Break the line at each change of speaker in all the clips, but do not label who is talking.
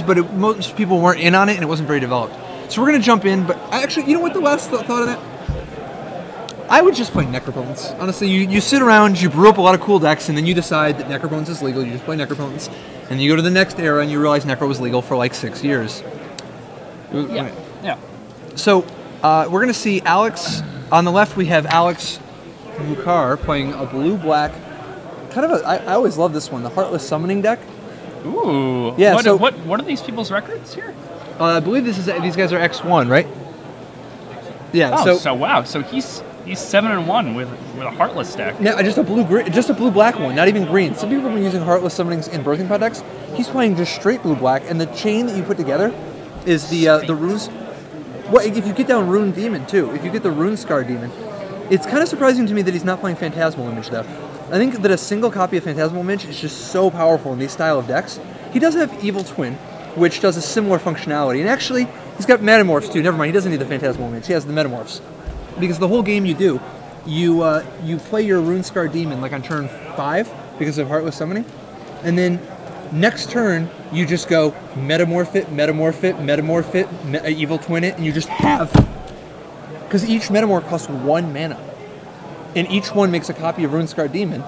was, but most people weren't in on it, and it wasn't very developed. So we're going to jump in, but actually, you know what the last thought of that? I would just play Necropotence. Honestly, you sit around, you brew up a lot of cool decks, and then you decide that Necropotence is legal, you just play Necropotence, and then you go to the next era, and you realize Necro was legal for like 6 years.
Yeah.
So, we're going to see Alex. On the left, we have Alex Mukhar playing a blue-black, kind of I always love this one, the Heartless Summoning deck.
Ooh.
Yeah,
what are these people's records here?
I believe these guys are X1, right? Yeah.
Oh, so wow. So he's 7-1 with a Heartless deck.
Now, just a blue-black one, not even green. Some people have been using Heartless Summonings in Birthing Pod decks. He's playing just straight blue-black, and the chain that you put together is the runes. Well, if you get down Rune Demon too, if you get the Rune Scar Demon, it's kind of surprising to me that he's not playing Phantasmal Image though. I think that a single copy of Phantasmal Image is just so powerful in these style of decks. He does have Evil Twin, which does a similar functionality, and actually he's got Metamorphs too. Never mind, he doesn't need the Phantasmal Image. He has the Metamorphs, because the whole game you play your Rune Scar Demon like on turn 5 because of Heartless Summoning, and then next turn you just go Metamorph it, Evil Twin it, and you just have, because each Metamorph costs 1 mana, and each one makes a copy of Rune Scar Demon.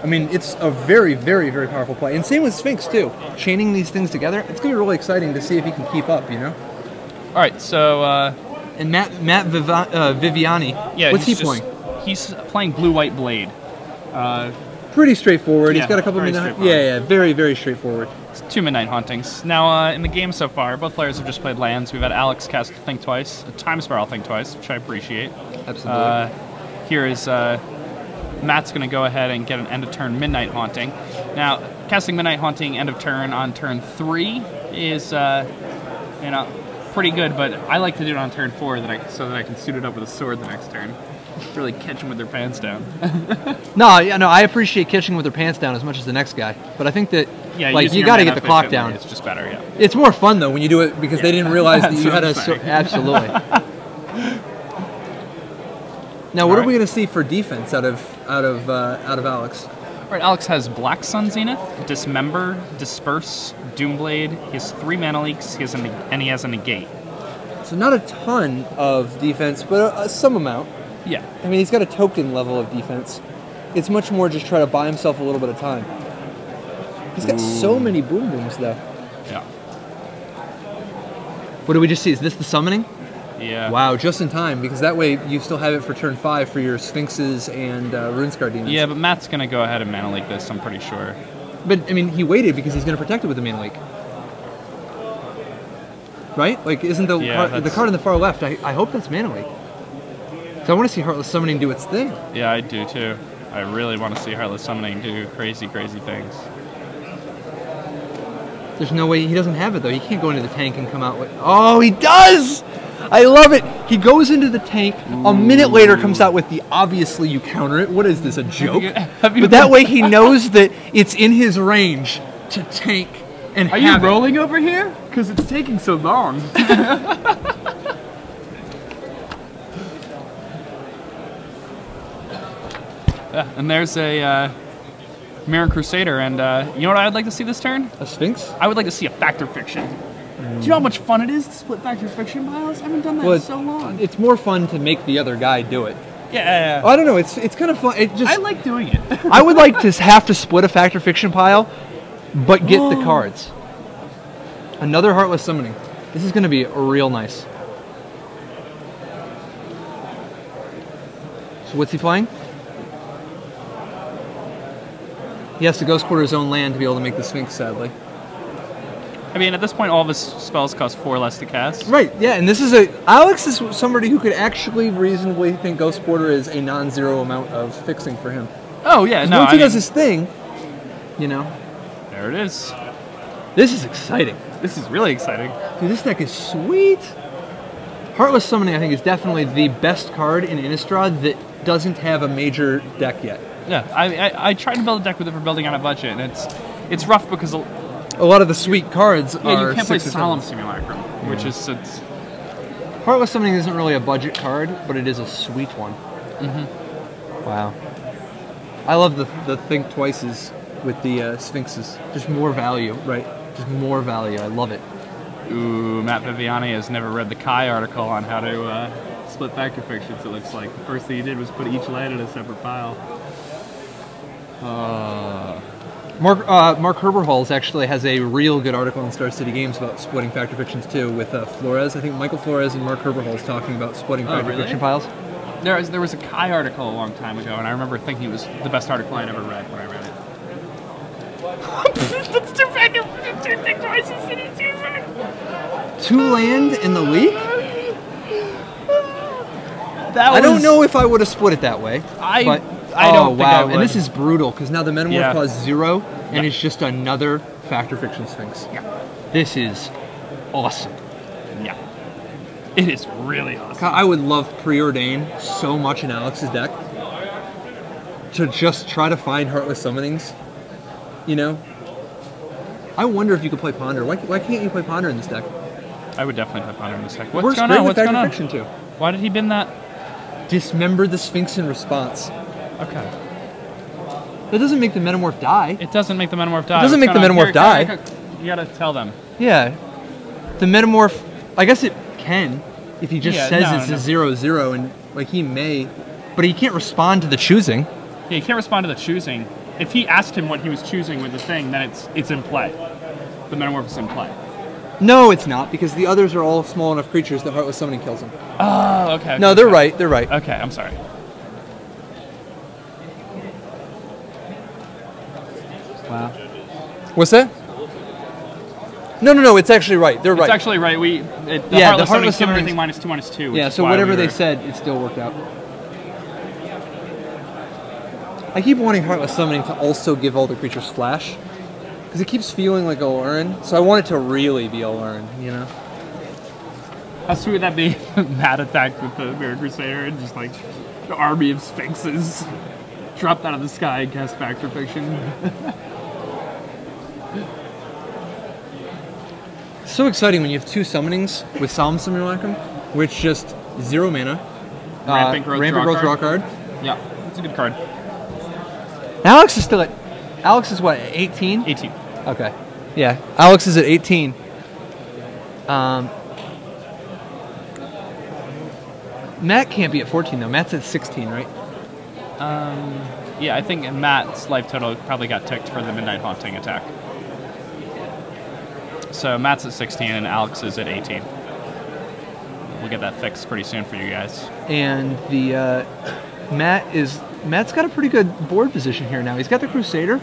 I mean, it's a very, very, very powerful play, and same with Sphinx too. Chaining these things together, it's gonna be really exciting to see if he can keep up. You know.
All right, so
and Matt Viviani,
yeah,
what's he playing?
He's playing Blue-White Blade.
Pretty straightforward.
Yeah,
he's got a couple of midnight. Yeah, very, very straightforward.
It's 2 Midnight Hauntings. Now, in the game so far, both players have just played lands. We've had Alex cast Think Twice, Time Spiral Think Twice, which I appreciate.
Absolutely.
Here is Matt's going to go ahead and get an end of turn Midnight Haunting. Now, casting Midnight Haunting end of turn on turn 3 is, pretty good, but I like to do it on turn 4 so that I can suit it up with a sword the next turn. Really catch them with their pants down.
No, I appreciate catching with their pants down as much as the next guy, but I think that you got to get the clock down.
It's just better, yeah.
It's more fun though when you do it because they didn't realize that you had a absolutely. Now, what are we going to see for defense out of Alex?
All right, Alex has Black Sun Zenith, Dismember, Disperse, Doomblade. He has 3 mana leaks. He has a negate.
So not a ton of defense, but some amount.
Yeah.
I mean, he's got a token level of defense. It's much more just try to buy himself a little bit of time. He's got so many boom booms, though.
Yeah.
What do we just see? Is this the summoning?
Yeah.
Wow, just in time, because that way you still have it for turn 5 for your Sphinxes and Runescar Demons.
Yeah, but Matt's going to go ahead and Mana Leak this, I'm pretty sure.
But, I mean, he waited because he's going to protect it with the Mana Leak. Right? Like, isn't the card on the far left, I hope that's Mana Leak. So I want to see Heartless Summoning do its thing.
Yeah, I do too. I really want to see Heartless Summoning do crazy, crazy things.
There's no way he doesn't have it though. He can't go into the tank and come out with. Oh, he does! I love it. He goes into the tank. A minute later, comes out with the obviously you counter it. What is this? A joke? But that way he knows that it's in his range to tank and.
Are you rolling over here? Because it's taking so long. Yeah, and there's a Mirror Crusader, and you know what I'd like to see this turn?
A Sphinx?
I would like to see a Factor Fiction. Do you know how much fun it is to split Factor Fiction piles? I haven't done that in so long.
It's more fun to make the other guy do it.
Yeah.
I don't know. It's kind of fun.
I like doing it.
I would like to have to split a Factor Fiction pile, but get the cards. Another Heartless Summoning. This is going to be real nice. So what's he playing? He has to Ghost Quarter his own land to be able to make the Sphinx, sadly.
I mean, at this point, all of his spells cost 4 less to cast.
Right, yeah, and this is Alex is somebody who could actually reasonably think Ghost Quarter is a non-zero amount of fixing for him.
Oh, yeah, no,
once he does his thing, you know.
There it is.
This is exciting.
This is really exciting.
Dude, this deck is sweet. Heartless Summoning, I think, is definitely the best card in Innistrad that doesn't have a major deck yet.
Yeah, I tried to build a deck with it for building on a budget, and it's rough because
a lot of the sweet cards are
you can't play Solemn Simulacrum, which is
Heartless Summoning isn't really a budget card, but it is a sweet one. Wow. I love the Think Twices with the Sphinxes. Just more value, right? Just more value. I love it.
Ooh, Matt Viviani has never read the Kai article on how to split factor fictions, it looks like. The first thing he did was put each land in a separate pile.
Mark Herberholz actually has a real good article in Star City Games about splitting factor fictions too, with Flores. I think Michael Flores and Mark Herberholz talking about splitting factor fiction piles.
There was a Kai article a long time ago, and I remember thinking it was the best article I'd ever read when I read it. That's two factor two big choices in each season.
2 land in the leak?
I
don't know if I would have split it that way.
I don't think I would.
And this is brutal, because now the Metamorph costs 0, and
Yeah.
it's just another factor fiction Sphinx.
Yeah.
This is awesome.
Yeah. It is really awesome.
I would love Preordain so much in Alex's deck to just try to find Heartless Summonings, you know? I wonder if you could play Ponder. Why can't you play Ponder in this deck?
I would definitely play Ponder in this deck.
What's
What's going
great
on?
with
What's going
Factor
on?
Fiction too?
Why did he bin that?
Dismember the Sphinx in response.
Okay.
That doesn't make the Metamorph die.
It doesn't make the Metamorph die.
It doesn't
What's
make the
going on?
Metamorph die.
You gotta tell them.
Yeah. The Metamorph, I guess it can, if he just says it's a 0/0, and like he may, but he can't respond to the choosing.
Yeah, you can't respond to the choosing. If he asked him what he was choosing with the thing, then it's in play. The Metamorph is in play.
No, it's not, because the others are all small enough creatures that Heartless Summoning kills them.
Oh, okay.
No, they're right. They're right.
Okay, I'm sorry.
Wow. What's that? No. It's actually right. They're right.
It's actually right. The
Heartless
Heartless Summoning
Summonings-
everything -2/-2.
Yeah. So whatever they said, it still worked out. I keep wanting Heartless Summoning to also give all the creatures flash, because it keeps feeling like Olurin. So I want it to really be Olurin, you know?
How sweet would that be? Matt attacked with the Mirror Crusader and just like the army of Sphinxes dropped out of the sky and cast Factor Fiction.
So exciting when you have 2 summonings with Solemn Simulacrum, which just 0 mana.
Rampant Growth,
draw card.
Yeah, it's a good card.
Alex is still at. Alex is what, 18?
18.
Okay. Yeah, Alex is at 18. Matt can't be at 14 though. Matt's at 16, right?
Yeah, I think Matt's life total probably got ticked for the Midnight Haunting attack. So Matt's at 16 and Alex is at 18. We'll get that fixed pretty soon for you guys.
And the Matt's got a pretty good board position here now. He's got the Crusader,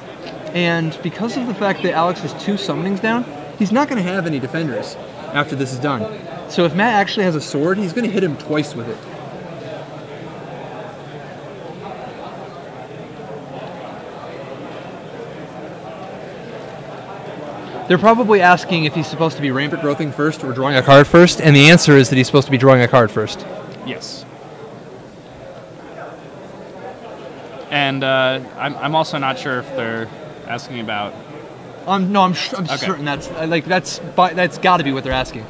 and because of the fact that Alex has 2 summonings down, he's not going to have any defenders after this is done. So if Matt actually has a sword, he's going to hit him twice with it. They're probably asking if he's supposed to be Rampant Growthing first or drawing a card first, and the answer is that he's supposed to be drawing a card first.
Yes. And I'm also not sure if they're asking about.
No, I'm certain that's got to be what they're asking.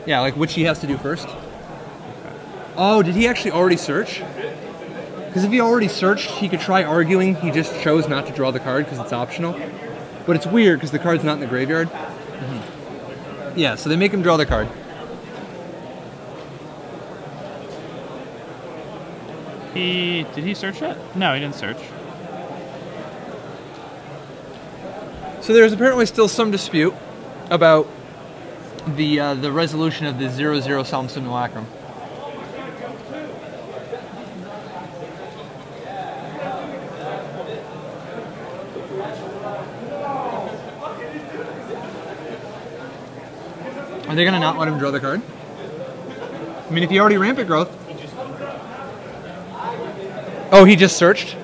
Yeah, like which he has to do first. Oh, did he actually already search? Because if he already searched, he could try arguing. He just chose not to draw the card because it's optional. But it's weird because the card's not in the graveyard. Mm-hmm. Yeah, so they make him draw the card.
Did he search it? No, he didn't search.
So there's apparently still some dispute about the resolution of the 0/0 Solemn Simulacrum. Are they going to not let him draw the card? I mean, if he already Rampant Growth. Oh, he just searched?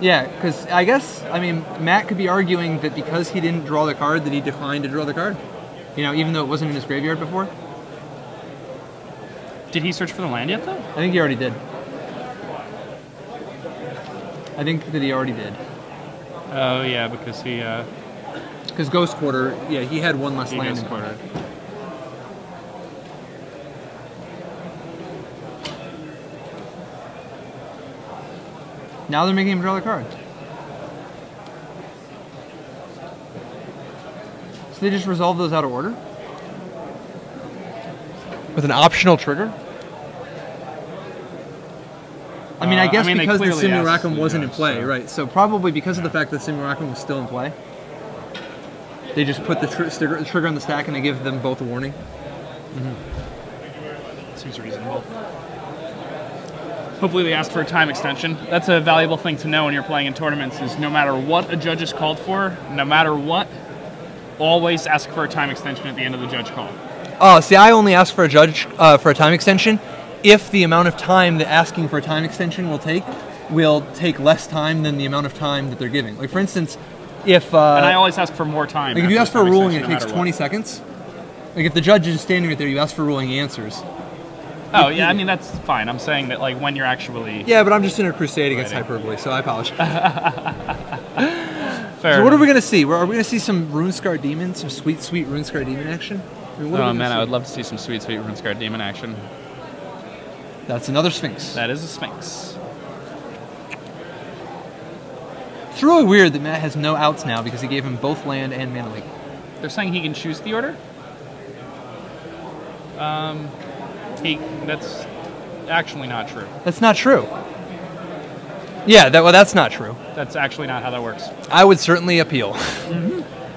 Yeah, because I guess, I mean, Matt could be arguing that because he didn't draw the card that he declined to draw the card. You know, even though it wasn't in his graveyard before.
Did he search for the land yet, though?
I think he already did. I think that he already did.
Oh, yeah, because he...
Because Ghost Quarter, yeah, he had one less land.
Ghost Quarter.
Now they're making him draw the card. So they just resolve those out of order? With an optional trigger? I mean, I guess because the Simulacrum wasn't in play, right? So probably because of the fact that Simulacrum was still in play, they just put the trigger on the stack and they give them both a warning.
Seems reasonable. Hopefully they asked for a time extension. That's a valuable thing to know when you're playing in tournaments, is no matter what a judge is called for, no matter what, always ask for a time extension at the end of the judge call.
Oh, see, I only ask for a judge for a time extension if the amount of time that asking for a time extension will take less time than the amount of time that they're giving. Like, for instance, if...
and I always ask for more time.
Like, if you ask for a ruling and it takes 20 seconds, like, if the judge is standing right there, you ask for a ruling, he answers.
Oh, yeah, I mean, that's fine. I'm saying that, like, when you're actually...
Yeah, but I'm just in a crusade against hyperbole, so I apologize.
Fair.
So what are we going to see? Are we going to see some Runescar Demon, some sweet, sweet Runescar Demon action? I mean,
oh, man, I would love to see some sweet, sweet Runescar Demon action.
That's another Sphinx.
That is a Sphinx.
It's really weird that Matt has no outs now because he gave him both land and mana leak.
They're saying he can choose the order? That's actually not true.
That's not true. Yeah, that's not true.
That's actually not how that works.
I would certainly appeal.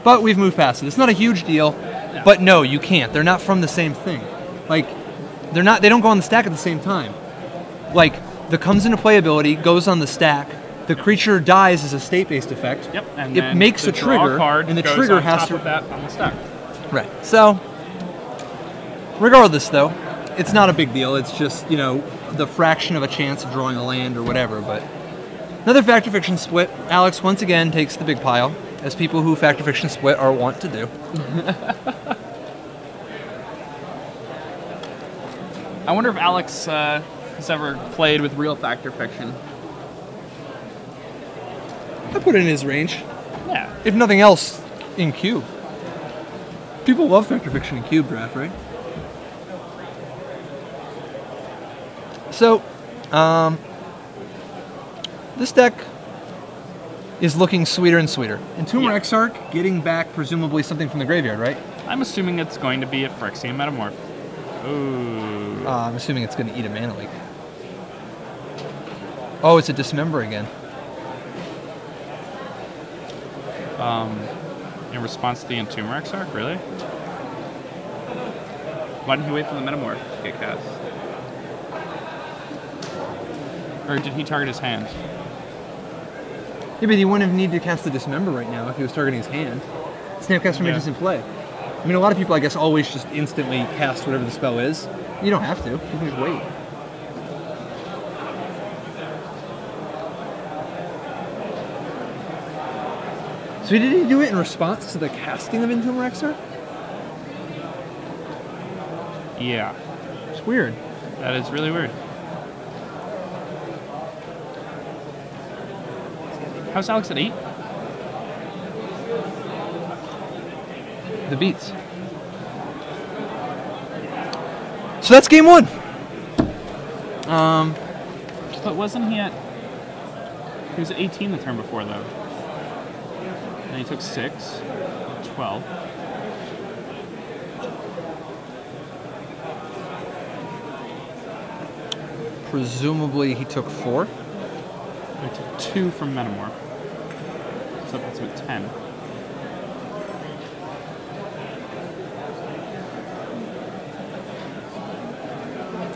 But we've moved past it. It's not a huge deal, but no, you can't. They're not from the same thing. Like, they don't go on the stack at the same time. Like, the comes into play ability goes on the stack. The creature dies as a state-based effect.
Yep, and
it makes a trigger,
and
the trigger has to
put that on the stack.
Right. So, regardless, though, it's not a big deal. It's just, the fraction of a chance of drawing a land or whatever. But another Fact or Fiction split. Alex once again takes the big pile, as people who Fact or Fiction split are wont to do.
I wonder if Alex has ever played with real Fact or Fiction.
I put it in his range.
Yeah.
If nothing else, in Cube. People love Fact or Fiction in Cube Draft, right? So, this deck is looking sweeter and sweeter. Entomber Exarch getting back presumably something from the graveyard, right?
I'm assuming it's going to be a Phyrexian Metamorph. Ooh.
I'm assuming it's going to eat a mana leak. Oh, it's a Dismember again.
In response to the Entomber Exarch, really? Why didn't he wait for the Metamorph to get cast? Or did he target his hand?
Yeah, but he wouldn't have needed to cast the Dismember right now if he was targeting his hand. Snapcaster Mage is in play. I mean, a lot of people, I guess, always just instantly cast whatever the spell is. You don't have to. You can just wait. So did he do it in response to the casting of Entomber Exarch?
Yeah.
It's weird.
That is really weird. How's Alex at 8?
The beats. So that's game one.
But wasn't he at... He was at 18 the turn before, though. And he took 6. 12.
Presumably he took 4.
He took 2 from Metamorph. So that puts him at 10.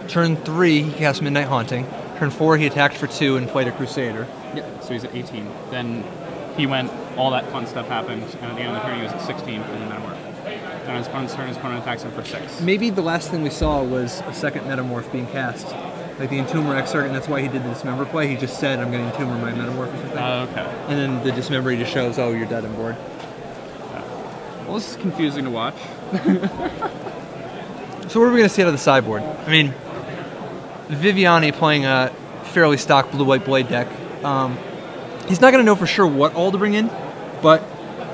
Turn 3, he cast Midnight Haunting. Turn 4, he attacked for 2 and played a Crusader.
Yep, so he's at 18. Then he went, all that fun stuff happened, and at the end of the turn he was at 16 for the Metamorph. Then his opponent's turn, his opponent attacks him for 6.
Maybe the last thing we saw was a second Metamorph being cast. Like the Entomber Exarch, and that's why he did the Dismember play. He just said, I'm going to Entomber my Metamorph or something.
Okay.
And then the Dismember, he just shows, oh, you're dead on board.
Well, this is confusing to watch.
So what are we going to see out of the sideboard? I mean, Viviani playing a fairly stock blue-white blade deck. He's not going to know for sure what all to bring in, but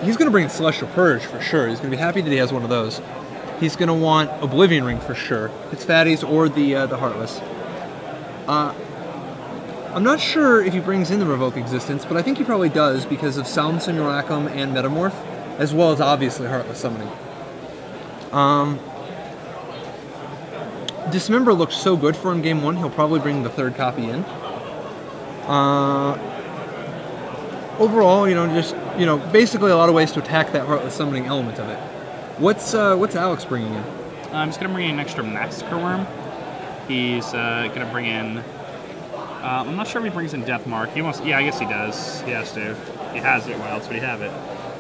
he's going to bring Celestial Purge for sure. He's going to be happy that he has one of those. He's going to want Oblivion Ring for sure. It's Fatties or the Heartless. I'm not sure if he brings in the Revoke Existence, but I think he probably does because of Sound Simulacrum and Metamorph. as well as obviously Heartless Summoning. Dismember looked so good for him game 1, he'll probably bring the 3rd copy in. Overall, basically a lot of ways to attack that Heartless Summoning element of it. What's Alex bringing in?
I'm just going to bring in an extra Massacre Worm. He's going to bring in... I'm not sure if he brings in Death Mark. He wants... Yeah, I guess he does. He has to. He has it. Why else would he have it?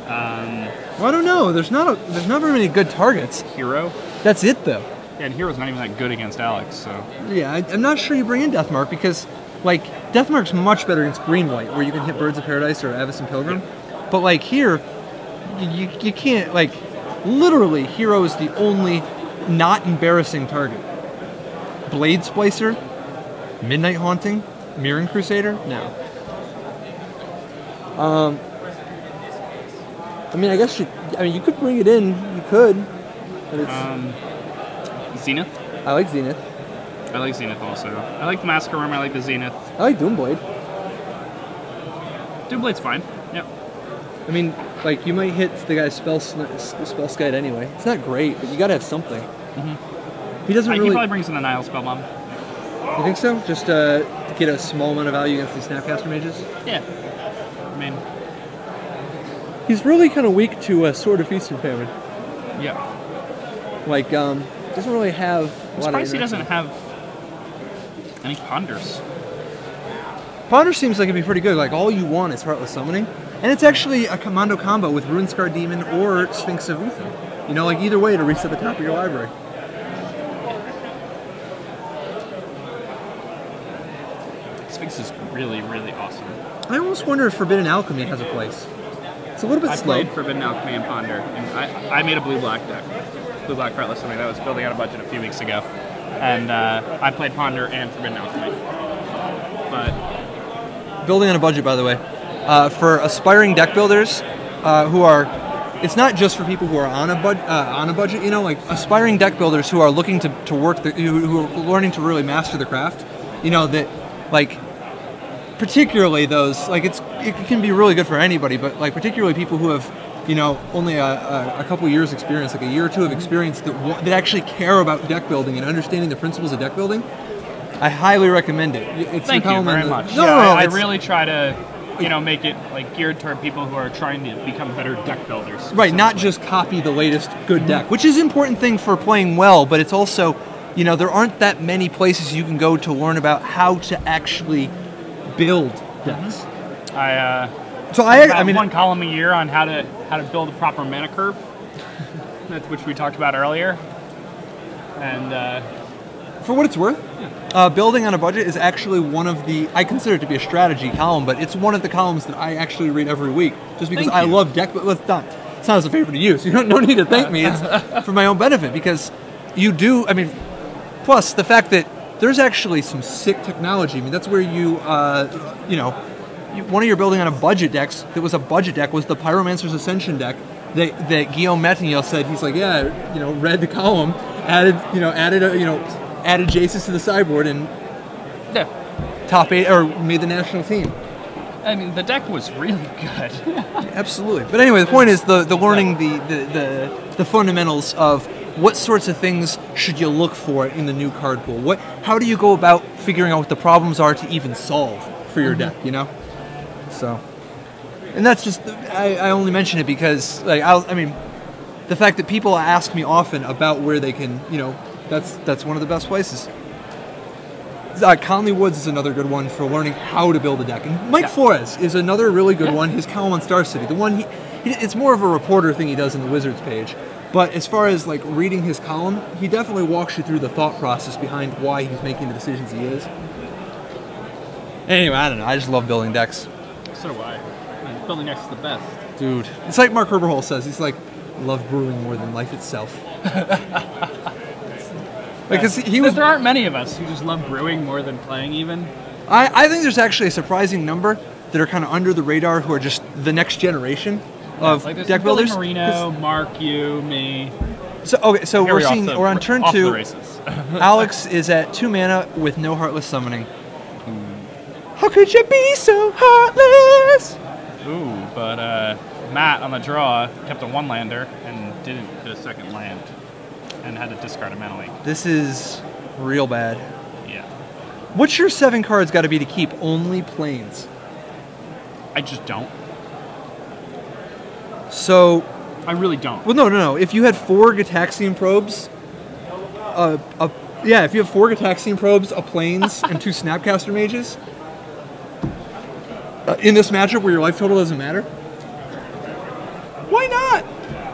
Well, I don't know. There's not very many good targets.
Hero?
That's it, though.
Yeah, and Hero's not even that good against Alex, so...
Yeah, I'm not sure you bring in Death Mark because, like, Death Mark's much better against green-white, where you can hit Birds of Paradise or Avacyn Pilgrim. Yeah. But, like, here, you can't, like... Literally, Hero is the only not embarrassing target. Blade Splicer? Midnight Haunting? Mirren Crusader? No. I mean, I guess you could bring it in. You could. But it's,
Zenith?
I like Zenith.
I like Zenith also. I like the Massacre Worm. I like the Zenith.
I like Doomblade.
Doomblade's fine. Yep.
I mean, like, you might hit the guy's spell skite anyway. It's not great, but you gotta have something.
Mm-hmm.
He doesn't really...
He probably brings in a Nihil Spellbomb.
You think so? Just to get a small amount of value against these Snapcaster mages?
Yeah. I mean...
He's really kind of weak to Sword of Feast and Famine.
Yeah.
Like, doesn't really have a lot of...
I'm surprised he doesn't have any Ponders.
Ponder seems like it'd be pretty good. Like, all you want is Heartless Summoning. And it's actually a commando combo with Runescar Demon or Sphinx of Uther. You know, like, either way to reset the top of your library.
Sphinx is really, really awesome.
I almost wonder if Forbidden Alchemy has a place. It's a little bit slow.
I played Forbidden Alchemy and Ponder, and I made a blue-black deck. Blue-black Heartless Summoning that was building out a budget a few weeks ago. And I played Ponder and Forbidden Alchemy. But...
Building on a budget, by the way. For aspiring deck builders who are... It's not just for people who are on a budget, you know, like aspiring deck builders who are looking to work, who are learning to really master the craft, you know, that, like, particularly those, like, it can be really good for anybody, but, like, particularly people who have, you know, only a couple years experience, like a year or two of experience that actually care about deck building and understanding the principles of deck building, I highly recommend it.
Thank you very much.
No,
I really try to, you know, make it like geared toward people who are trying to become better deck builders.
Right, not just copy the latest good deck, which is an important thing for playing well, but it's also, you know, there aren't that many places you can go to learn about how to actually build decks.
I mean, one column a year on how to build a proper mana curve, which we talked about earlier. And
for what it's worth, building on a budget is actually one of the, I consider it to be a strategy column, but it's one of the columns that I actually read every week, just because I love deck. But it's not as a favor to you, so you don't need to thank me. It's for my own benefit, because you do. I mean, plus the fact that there's actually some sick technology. I mean, that's where you know, one of your building on a budget decks that was a budget deck was the Pyromancer's Ascension deck that Guillaume Metignel said. He's like, yeah, you know, read the column, added Jace's to the sideboard, and top 8 or made the national team.
I mean, the deck was really good.
Absolutely. But anyway, the point is the learning the fundamentals of what sorts of things should you look for in the new card pool. How do you go about figuring out what the problems are to even solve for your deck? You know. So, and that's just I only mention it because, like, I mean, the fact that people ask me often about where they can, you know, that's one of the best places. Conley Woods is another good one for learning how to build a deck, and Mike Flores is another really good one. His column on Star City, the one it's more of a reporter thing he does in the Wizards page, but as far as like reading his column, he definitely walks you through the thought process behind why he's making the decisions he is. Anyway, I don't know. I just love building decks.
So do I. Building decks is the best.
Dude, it's like Mark Herberhole says. He's like, love brewing more than life itself. Because there
aren't many of us who just love brewing more than playing even.
I think there's actually a surprising number that are kind of under the radar who are just the next generation of
like
deck builders.
Marino, Mark, you, me.
So we're on turn 2.
Races.
Alex is at 2 mana with no Heartless Summoning. How could you be so heartless?
Ooh, but Matt on the draw kept a one-lander and didn't get a second land, and had to discard a mana leak.
This is real bad.
Yeah.
What's your 7 cards got to be to keep? Only planes.
I just don't.
So...
I really don't.
Well, no. If you had 4 Gataxian Probes, if you have 4 Gataxian Probes, a Plains, and 2 Snapcaster Mages, in this matchup where your life total doesn't matter, why not?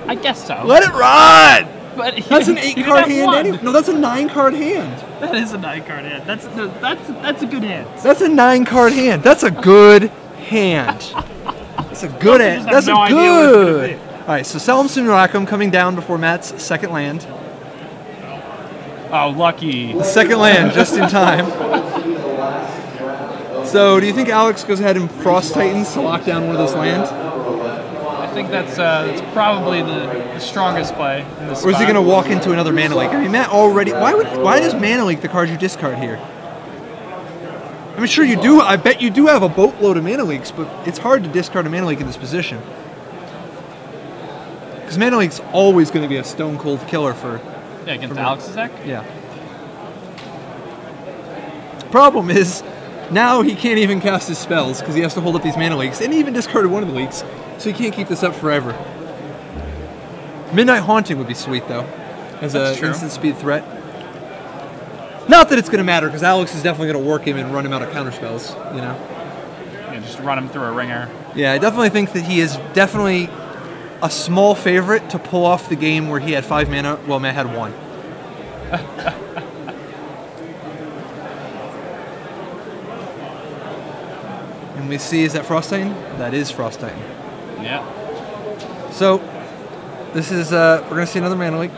I guess so.
Let it ride!
But
That's an 8-card hand anyway. No, that's a 9-card hand.
That is a 9-card hand. That's a good hand.
That's a 9-card hand. That's a good hand. That's a good hand. That's
no
a
idea
good.
what it's gonna
All right, so Solemn Simulacrum coming down before Matt's second land.
Oh, lucky.
The second land, just in time. So, do you think Alex goes ahead and Frost Titans to lock down one of those lands?
I think that's probably the strongest play in this
Or is he
spot.
going to walk into another Mana Leak? I mean, Matt already... Why does Mana Leak the cards you discard here? I mean, sure you do. I bet you do have a boatload of Mana Leaks, but it's hard to discard a Mana Leak in this position. Because Mana Leak's always going to be a stone cold killer for...
Yeah, against Alex's deck?
Yeah. Problem is, now he can't even cast his spells because he has to hold up these Mana Leaks, and he even discarded one of the leaks, so he can't keep this up forever. Midnight Haunting would be sweet, though, as an instant speed threat. Not that it's going to matter, because Alex is definitely going to work him and run him out of counterspells, you know?
Yeah, just run him through a ringer.
Yeah, I definitely think that he is definitely a small favorite to pull off the game where he had 5 mana, while Matt had 1. And we see, is that Frost Titan? That is Frost Titan.
Yeah.
So, this is, we're going to see another Mana Leak.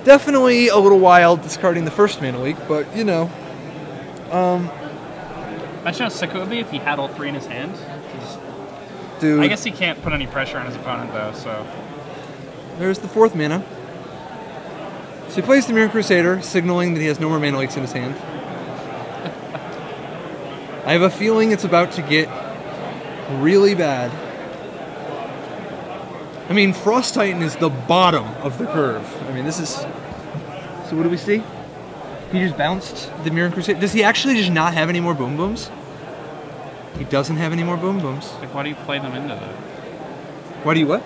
Definitely a little wild discarding the first Mana Leak, but, you know.
Imagine how sick it would be if he had all 3 in his hand.
Dude.
I guess he can't put any pressure on his opponent, though, so...
There's the 4th mana. So he plays the Mirror Crusader, signaling that he has no more Mana Leaks in his hand. I have a feeling it's about to get really bad. I mean, Frost Titan is the bottom of the curve. I mean, this is... So what do we see? He just bounced the Mirror Crusader. Does he actually just not have any more Boom Booms? He doesn't have any more Boom Booms.
Like, why do you play them into that?
Why do you what?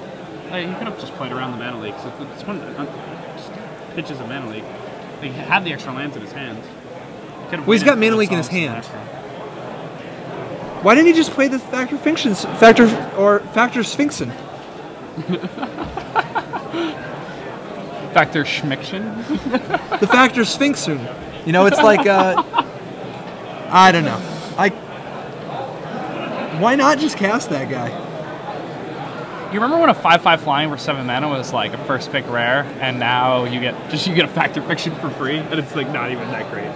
Like, you could have just played around the Mana Leaks. It's one just pitches a Mana Leak. He had the extra lands in his hand.
Well, he's got Mana Leak in his hand. Why didn't he just play the Factor Sphinxin?
Factor Schmiction?
The Factor Sphinxin. You know, it's like, I don't know. Why not just cast that guy?
You remember when a 5/5 flying for 7 mana was like a first pick rare, and now you get a Factor Fiction for free, and it's like not even that great.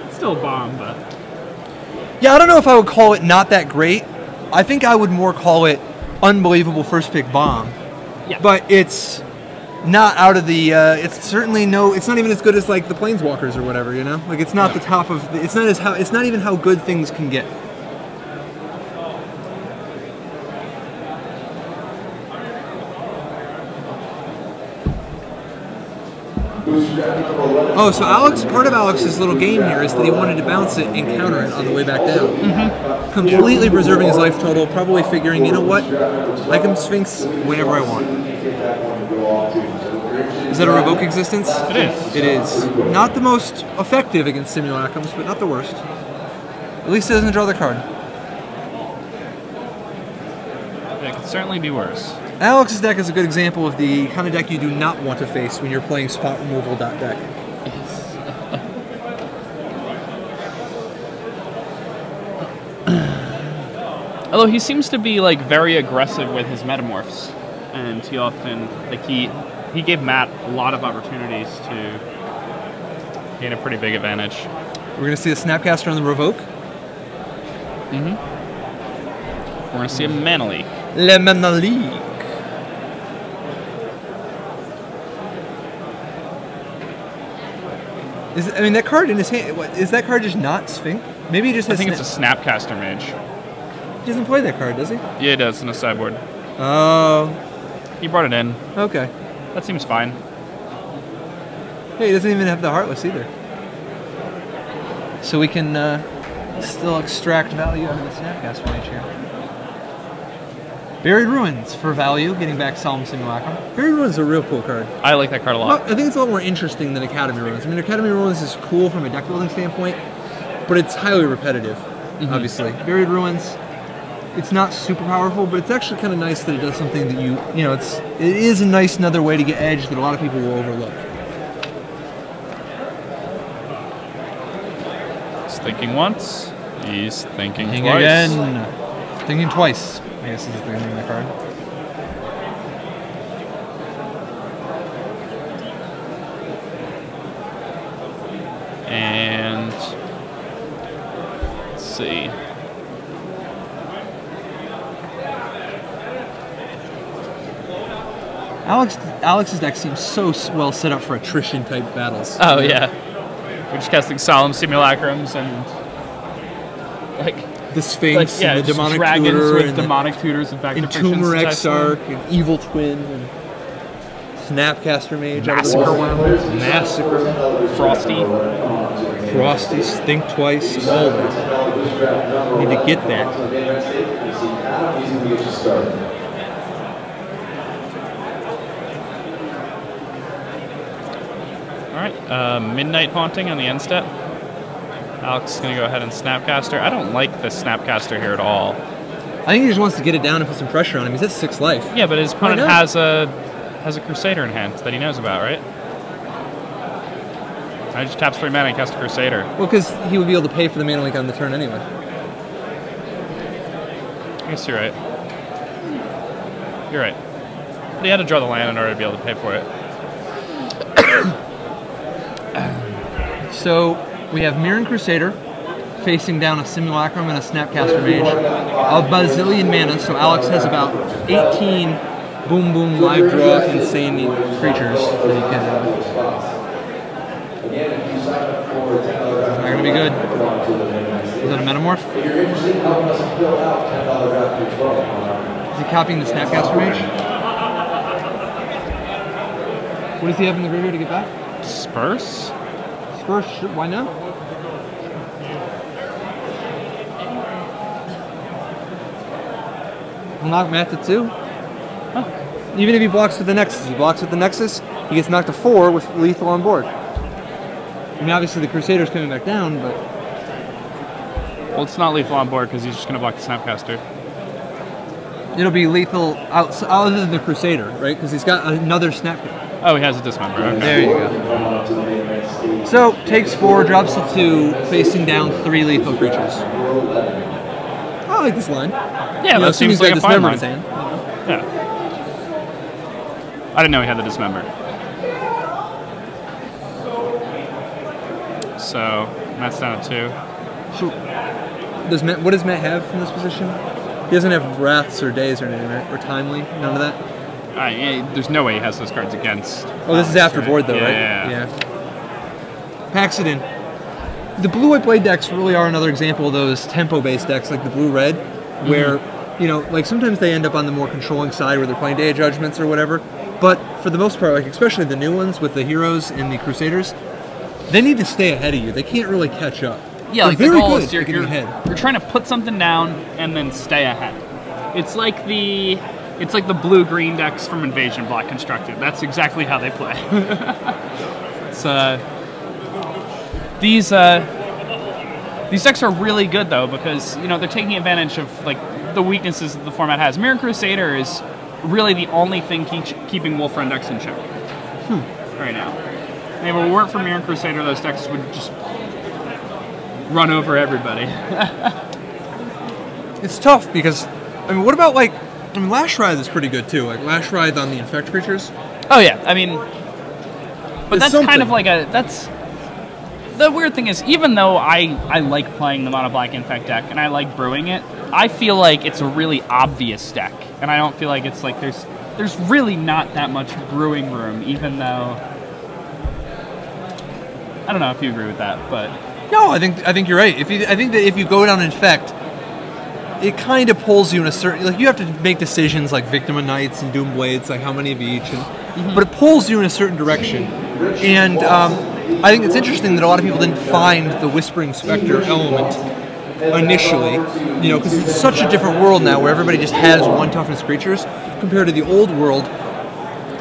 It's still a bomb, but
yeah, I don't know if I would call it not that great. I think I would more call it unbelievable first pick bomb.
yeah.
But it's not out of the. It's certainly no. It's not even as good as like the Planeswalkers or whatever. You know, like it's not the top of. It's not even how good things can get. Oh, so part of Alex's little game here is that he wanted to bounce it and counter it on the way back down. Mm-hmm. Completely preserving his life total, probably figuring, you know what, I can Sphinx whenever I want. Is that a Revoke Existence?
It is.
It is. Not the most effective against Simulacrums, but not the worst. At least it doesn't draw the card.
It could certainly be worse.
Alex's deck is a good example of the kind of deck you do not want to face when you're playing spot removal deck.
Although he seems to be like very aggressive with his metamorphs, and he often he gave Matt a lot of opportunities to gain a pretty big advantage.
We're gonna see a Snapcaster on the Revoke.
Mm-hmm. We're gonna see a Mana Leak.
Le Mana Leak. I mean, that card in his hand, is that card just not Sphinx? Maybe he just has...
I think it's a Snapcaster Mage.
He doesn't play that card, does he?
Yeah, he does in the sideboard.
Oh.
He brought it in.
Okay.
That seems fine.
Hey, he doesn't even have the Heartless either. So we can still extract value out of the Snapcaster Mage here. Buried Ruins for value, getting back Solemn Simulacrum. Buried Ruins is a real cool card.
I like that card a lot.
Well, I think it's a lot more interesting than Academy Ruins. I mean, Academy Ruins is cool from a deck building standpoint, but it's highly repetitive, obviously. Buried Ruins, it's not super powerful, but it's actually kind of nice that it does something that you know, it is a nice another way to get edge that a lot of people will overlook.
He's thinking once. He's thinking
Thinking
twice.
again. Thinking twice, I guess is the name of the card.
And let's see.
Alex's deck seems so well set up for attrition type battles.
Oh yeah, we're just casting Solemn Simulacrums and like
the Sphinx,
yeah,
and the Demonic
dragons
Tutor,
with
and
demonic tutors and
and
factor
Tumor Exarch, and Evil Twin, and Snapcaster Mage,
Massacre Worm,
Massacre,
Frosty.
Think Twice, all that. Need to get that.
All right, Midnight Haunting on the end step. Alex is going to go ahead and Snapcaster. I don't like the Snapcaster here at all.
I think he just wants to get it down and put some pressure on him. He's at 6 life.
Yeah, but his opponent has a Crusader in hand that he knows about, right? I just taps 3 mana and cast a Crusader.
Well, because he would be able to pay for the mana link on the turn anyway.
I guess you're right. You're right. But he had to draw the land in order to be able to pay for it.
So we have Mirren Crusader facing down a Simulacrum and a Snapcaster Mage. A bazillion mana, so Alex has about 18 boom boom live draw insane creatures that he can. Not gonna be good. Is that a Metamorph? Is he copying the Snapcaster Mage? What does he have in the graveyard to get back?
Disperse?
Disperse, why not? We'll knock Matt to 2.
Huh.
Even if he blocks with the Nexus. He blocks with the Nexus, he gets knocked to 4 with lethal on board. I mean, obviously the Crusader's coming back down, but...
Well, it's not lethal on board because he's just going to block the Snapcaster.
It'll be lethal other than the Crusader, right? Because he's got another Snapcaster.
Oh, he has a Dismember. Okay.
There you go. So, takes 4, drops to 2, facing down 3 lethal creatures. I like this line.
Yeah, that seems like a fine line.
Hand.
Yeah. I didn't know he had the Dismember. So, Matt's down at 2.
So, what does Matt have from this position? He doesn't have Wraths or Days or anything, right? Or Timely? None of that?
There's no way he has those cards against.
Oh, this is after board, though, right?
Yeah.
Packs it in. The blue-white blade decks really are another example of those tempo-based decks, like the blue-red, where, you know, like sometimes they end up on the more controlling side where they're playing Day of Judgments or whatever. But for the most part, like especially the new ones with the Heroes and the Crusaders, they need to stay ahead of you. They can't really catch up.
Yeah, like
they're
the
very
goal
good
is you're trying to put something down and then stay ahead. It's like the blue-green decks from Invasion Black Constructed. That's exactly how they play. It's these decks are really good though because you know they're taking advantage of like the weaknesses that the format has. Mirror Crusader is really the only thing keeping Wolfrun decks in check right now. And if it weren't for Mirror Crusader, those decks would just run over everybody.
It's tough because, I mean, what about like, I mean, Lash Writhe is pretty good too. Like Lash Writhe on the Infect creatures.
Oh yeah, I mean, but that's
something.
kind of like the weird thing is, even though I like playing the Mono Black Infect deck and I like brewing it, I feel like it's a really obvious deck, and I don't feel like it's like there's really not that much brewing room, even though I don't know if you agree with that, but
No, I think you're right. I think that if you go down Infect, it kind of pulls you in a certain, like you have to make decisions like Victim of Knights and Doom Blades, like how many of each, and, but it pulls you in a certain direction. And I think it's interesting that a lot of people didn't find the Whispering Spectre element initially, you know, because it's such a different world now where everybody just has one toughness creatures compared to the old world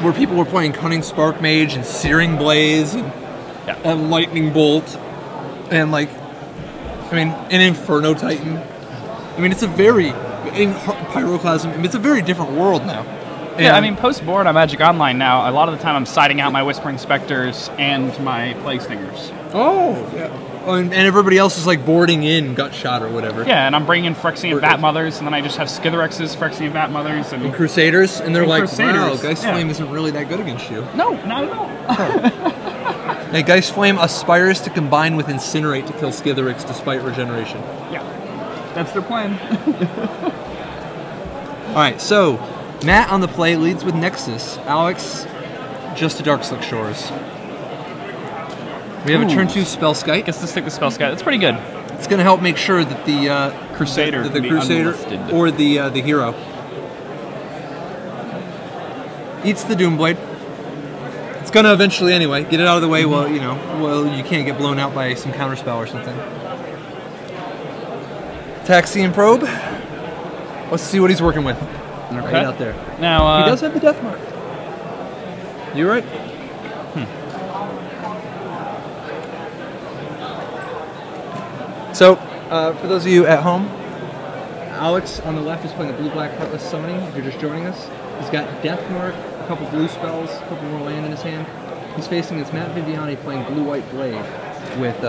where people were playing Cunning Spark Mage and Searing Blaze and Lightning Bolt and like, I mean, an Inferno Titan. I mean, it's a very, Pyroclasm, I mean, it's a very different world now. And
yeah, I mean, post-board on Magic Online now, a lot of the time I'm siding out my Whispering Spectres and my Plague Stingers.
Oh, yeah. Oh, and everybody else is like boarding in Gutshot or whatever.
Yeah, and I'm bringing Phyrexian Vat Mothers, and then I just have Skitherex's Phyrexian Vat Mothers. And
Crusaders, and they're like,
Crusaders.
wow, Geist Flame isn't really that good against you.
No, not at all.
Hey, Geist Flame aspires to combine with Incinerate to kill Skitherix despite regeneration.
Yeah, that's their plan.
Alright, so Matt on the play leads with Nexus. Alex, just to Darkslick Shores. We have a turn 2 Spellskite.
Gets to stick with Spellskite. That's pretty good.
It's going to help make sure that the
Crusader,
the Crusader or the hero eats the Doomblade. It's going to eventually anyway. Get it out of the way while you can't get blown out by some counterspell or something. Taxian Probe. Let's see what he's working with.
Okay.
Right out there.
Now
he does have the Death Mark. You're right. So, for those of you at home, Alex on the left is playing a blue-black Heartless Summoning, if you're just joining us. He's got Death Mark, a couple blue spells, a couple more land in his hand. He's facing his Matt Viviani playing blue-white Blade with,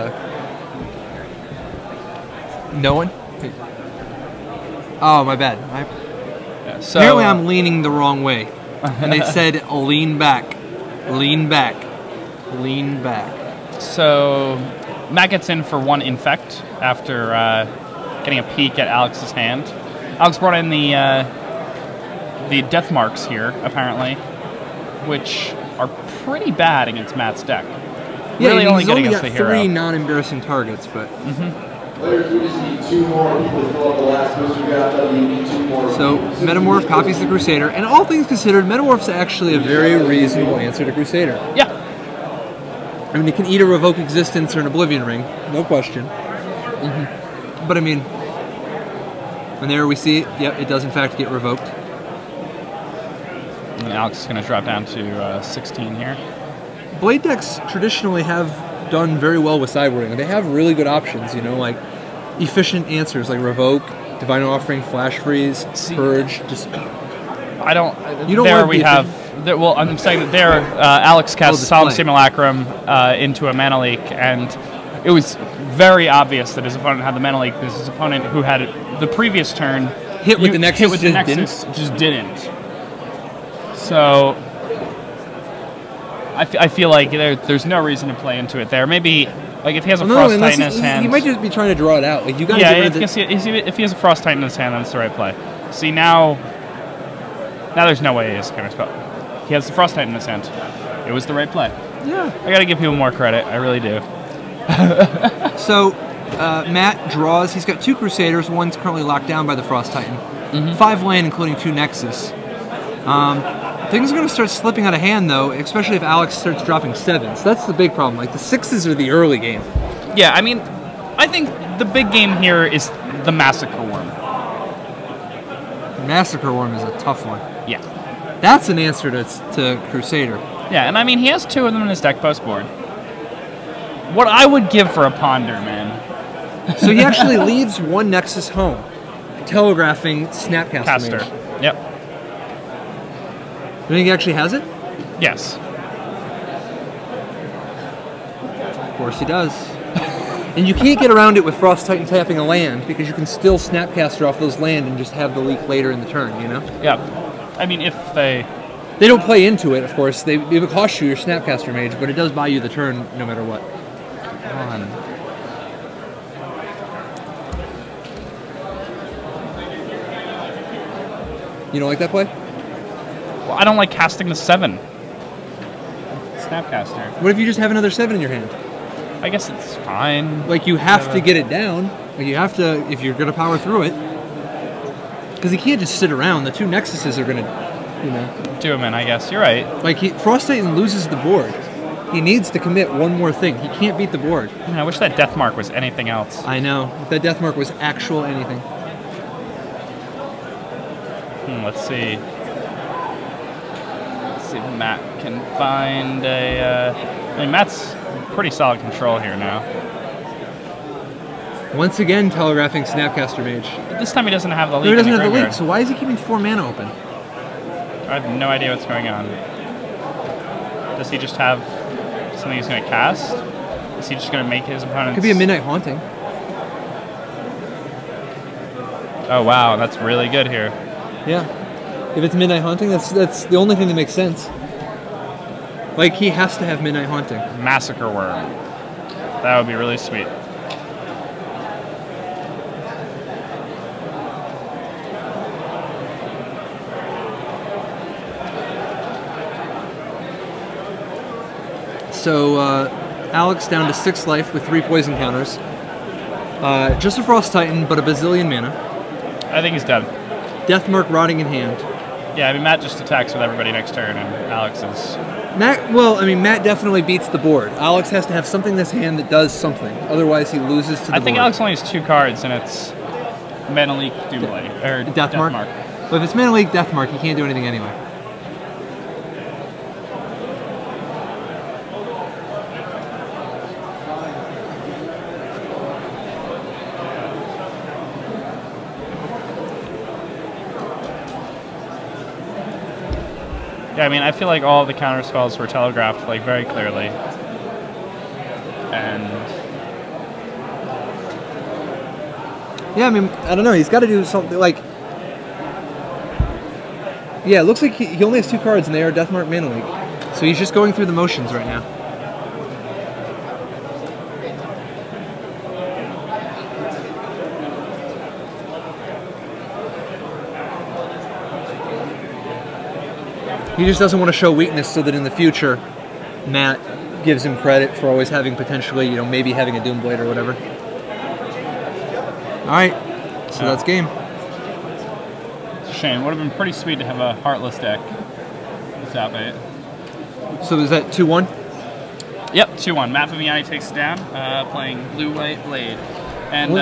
no one? Oh, my bad.
so,
Apparently I'm leaning the wrong way. And they said, lean back, lean back, lean back.
So, Matt gets in for 1 Infect after getting a peek at Alex's hand. Alex brought in the Death Marks here, apparently, which are pretty bad against Matt's deck.
Yeah,
really only
he's
good
only
against
got
the hero.
3 non-embarrassing targets, but...
Players, we just need 2 more people to fill up the last boost we got. We need 2 more.
So, Metamorph copies the Crusader, and all things considered, Metamorph's actually a very reasonable answer to Crusader.
Yeah.
I mean, it can either revoke Existence or an Oblivion Ring, no question. But I mean, and there we see it. Yep, it does in fact get revoked.
And Alex is going to drop down to 16 here.
Blade decks traditionally have done very well with sideboarding. They have really good options, you know, like efficient answers like Revoke, Divine Offering, Flash Freeze, Purge. Just
I don't.
You don't
there
want
we
the
have. There, well, I'm saying that there, Alex cast Solemn
display.
Simulacrum into a Mana Leak, and it was very obvious that his opponent had the Mana Leak because his opponent, who had it the previous turn,
hit with the Nexus,
hit with the Nexus, just didn't. So I feel like there's no reason to play into it there. Maybe like if he has a Frost Titan in his hand,
he might just be trying to draw it out. Like you got to
yeah,
get rid of
if he has a Frost Titan in his hand, then it's the right play. See now there's no way he has a counterspell. He has the Frost Titan in his hand. It was the right play.
Yeah.
I gotta give people more credit. I really do.
So, Matt draws. He's got 2 Crusaders. One's currently locked down by the Frost Titan. 5 land, including 2 Nexus. Things are going to start slipping out of hand, though, especially if Alex starts dropping 7s. That's the big problem. Like, the 6s are the early game.
Yeah, I mean, I think the big game here is the Massacre Worm.
Massacre Worm is a tough one.
Yeah.
That's an answer to Crusader.
Yeah, and I mean, he has 2 of them in his deck post board. What I would give for a Ponder, man.
So he actually leaves 1 Nexus home, telegraphing Snapcaster
Caster.
Mage.
Yep.
You think he actually has it?
Yes.
Of course he does. And you can't get around it with Frost Titan tapping a land, because you can still Snapcaster off those land and just have the leak later in the turn, you know?
Yep. I mean, if they...
They don't play into it, of course. It would cost you your Snapcaster Mage, but it does buy you the turn no matter what.
Come on.
You don't like that play?
Well, I don't like casting the 7. Snapcaster.
What if you just have another 7 in your hand?
I guess it's fine.
Like, you have to get it down. Like, you have to, if you're going to power through it. Because he can't just sit around. The two Nexuses are going to, you know.
Do him in, I guess. You're right.
Like, Frost Titan loses the board. He needs to commit one more thing. He can't beat the board.
Man, I wish that death mark was anything else.
I know. If that death mark was actual anything.
Let's see. Let's see if Matt can find a... I mean, Matt's pretty solid control here now.
Once again, telegraphing Snapcaster Mage.
But this time he doesn't have the leak.
No, he doesn't
in the
have the leak,
graveyard.
so why is he keeping 4 mana open?
I have no idea what's going on. Does he just have something he's going to cast? Is he just going to make his opponents...
Could be a Midnight Haunting.
Oh, wow, that's really good here.
Yeah. If it's Midnight Haunting, that's the only thing that makes sense. Like, he has to have Midnight Haunting.
Massacre Worm. That would be really sweet.
So, Alex down to 6 life with 3 poison counters. Just a Frost Titan, but a bazillion mana.
I think he's dead.
Deathmark rotting in hand.
Yeah, I mean, Matt just attacks with everybody next turn, and Alex is...
Matt definitely beats the board. Alex has to have something in his hand that does something. Otherwise, he loses to the board.
I think Alex only has 2 cards, and it's Mana Leak, Doomblade, or
Deathmark. But if it's Mana Leak, Deathmark, he can't do anything anyway.
Yeah, I mean, I feel like all the counter spells were telegraphed, like, very clearly. And...
Yeah, I mean, I don't know. He's got to do something, like... Yeah, it looks like he only has 2 cards, and they are Deathmark, Mana Leak. So he's just going through the motions right now. He just doesn't want to show weakness so that in the future, Matt gives him credit for always having potentially, you know, maybe having a Doomblade or whatever. Alright, so that's game.
Shane, would have been pretty sweet to have a Heartless deck. Zap it.
So is that 2-1?
Yep, 2-1. Matt Viviani takes it down, playing Blue-White Blade. And